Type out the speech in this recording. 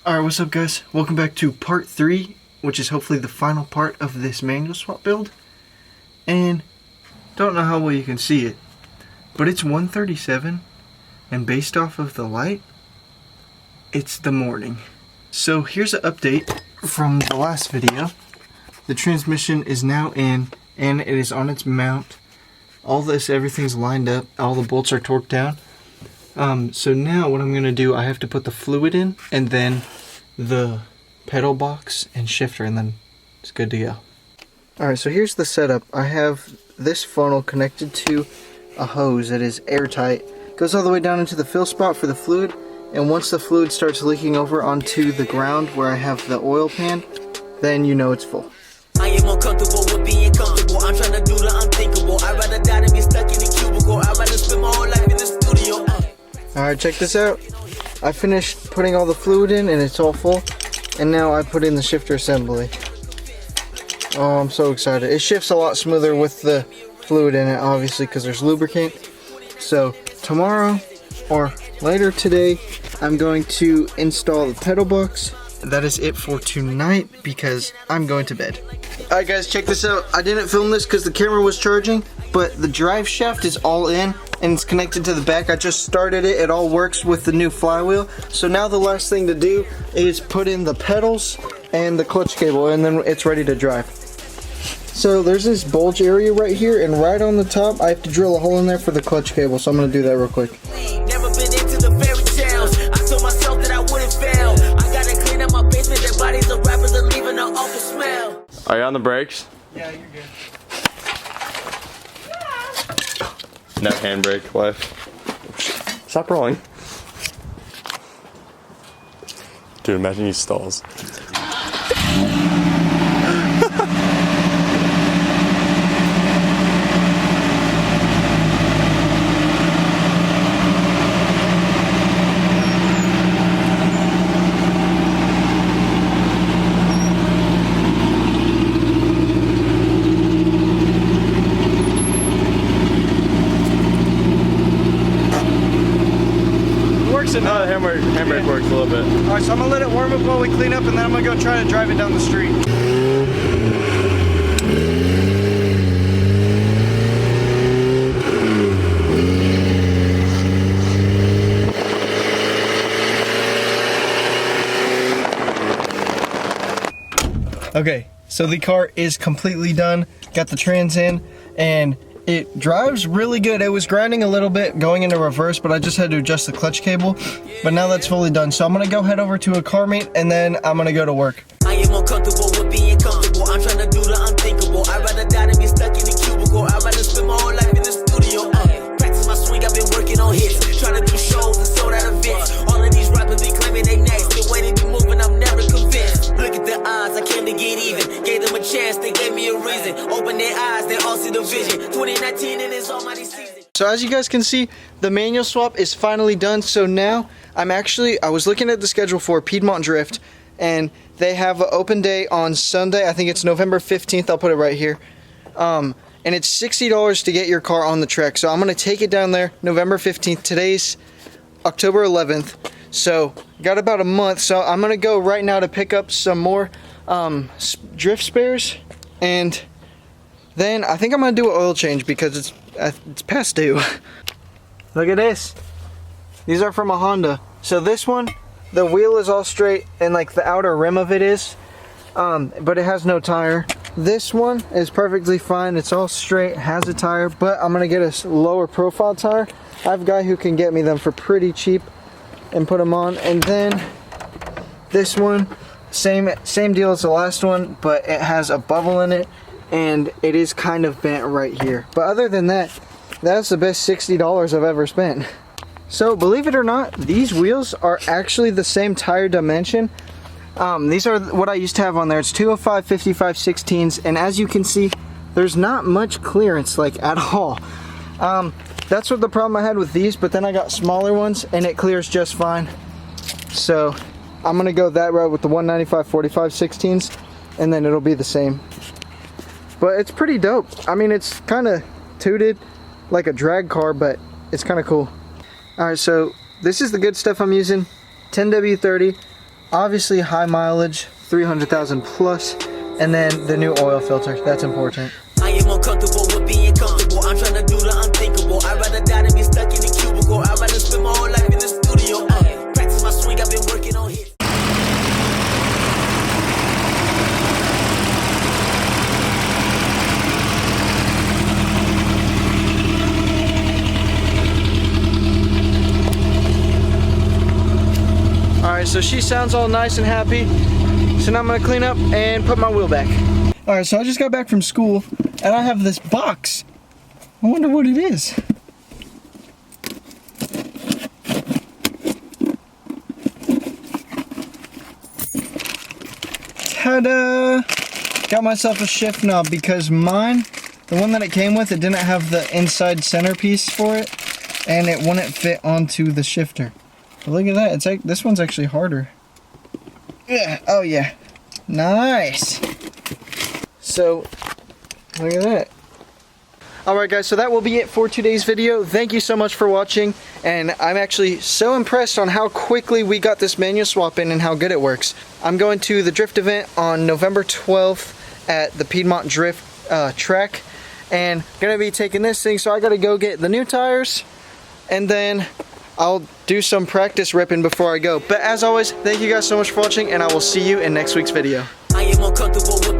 Alright, what's up guys? Welcome back to part 3, which is hopefully the final part of this manual swap build. And don't know how well you can see it, but it's 1:37, and based off of the light, it's the morning. So here's an update from the last video. The transmission is now in, and it is on its mount. Everything's lined up, all the bolts are torqued down. So now what I'm going to do, I have to put the fluid in, and then the pedal box and shifter, and then it's good to go. Alright, so here's the setup. I have this funnel connected to a hose that is airtight. Goes all the way down into the fill spot for the fluid, and once the fluid starts leaking over onto the ground where I have the oil pan, then you know it's full. I am uncomfortable with being comfortable. I'm trying to do the unthinkable. I'd rather die than be stuck in the cubicle. I'd rather spend my whole life in the studio. Alright, check this out. I finished putting all the fluid in and it's all full. And now I put in the shifter assembly. Oh, I'm so excited. It shifts a lot smoother with the fluid in it, obviously, because there's lubricant. So tomorrow or later today, I'm going to install the pedal box. That is it for tonight because I'm going to bed. Alright guys, check this out. I didn't film this because the camera was charging, but the drive shaft is all in and it's connected to the back. I just started it. It all works with the new flywheel. So now the last thing to do is put in the pedals and the clutch cable, and then it's ready to drive. So there's this bulge area right here, and right on the top I have to drill a hole in there for the clutch cable. So I'm going to do that real quick. Never been into the fairy tales. I told myself that I wouldn't fail. I gotta clean up my basement. Their bodies of rappers are leaving an awful smell. Are you on the brakes? Yeah, you're good. No handbrake left. Stop rolling. Dude, imagine he stalls. No, the handbrake works a little bit. Alright, so I'm going to let it warm up while we clean up, and then I'm going to go try to drive it down the street. Okay, so the car is completely done. Got the trans in, and it drives really good. It was grinding a little bit going into reverse, but I just had to adjust the clutch cable. But now that's fully done. So I'm gonna go head over to a car meet, and then I'm gonna go to work. I am uncomfortable with being comfortable. I'm trying to do the unthinkable. I'd rather die than be stuck in the cubicle. I'd rather spend my whole life in the studio. Practice my swing, I've been working on hits. Trying to do shows and sold out events. All of these rappers be claiming they next. The way they be moving, I'm never convinced. Look at the odds, I came to get even. Gave them a chance, they gave me a reason. Open their eyes, they all see the vision. 2019 and it's almighty season. So as you guys can see, the manual swap is finally done. So now I was looking at the schedule for Piedmont Drift, and they have an open day on Sunday. I think it's November 15th. I'll put it right here. And it's $60 to get your car on the track. So I'm going to take it down there November 15th. Today's October 11th. So got about a month. So I'm going to go right now to pick up some more drift spares, and then I think I'm going to do an oil change because it's past due. Look at this. These are from a Honda. So this one, the wheel is all straight and like the outer rim of it is, but it has no tire. This one is perfectly fine. It's all straight, has a tire, but I'm gonna get a lower profile tire. I have a guy who can get me them for pretty cheap and put them on. And then this one, same deal as the last one, but it has a bubble in it and it is kind of bent right here. But other than that, that's the best $60 I've ever spent. So believe it or not, these wheels are actually the same tire dimension. These are what I used to have on there. It's 205 55 16s, and as you can see, there's not much clearance, like at all. That's what the problem I had with these, but then I got smaller ones and it clears just fine. So I'm gonna go that route with the 195 45 16s, and then it'll be the same. But it's pretty dope. I mean, it's kind of tooted like a drag car, but it's kind of cool. Alright, so this is the good stuff I'm using. 10W30 obviously high mileage, 300,000 plus, and then the new oil filter. That's important. I am uncomfortable with being comfortable. I'm trying to do the unthinkable. I'd rather die than be stuck in a cubicle. I'd rather spend my whole life in the studio. Practice my swing, I've been working on hits. Alright, so she sounds all nice and happy. So now I'm gonna clean up and put my wheel back. Alright, so I just got back from school and I have this box. I wonder what it is. Ta-da! Got myself a shift knob because mine, the one that it came with, it didn't have the inside centerpiece for it and it wouldn't fit onto the shifter. But look at that, it's like this one's actually harder. Yeah, oh yeah. Nice. So, look at that. Alright guys, so that will be it for today's video. Thank you so much for watching, and I'm actually so impressed on how quickly we got this manual swap in and how good it works. I'm going to the drift event on November 12th at the Piedmont Drift track, and gonna be taking this thing, so I gotta go get the new tires, and then I'll do some practice ripping before I go. But as always, thank you guys so much for watching, and I will see you in next week's video. I am uncomfortable with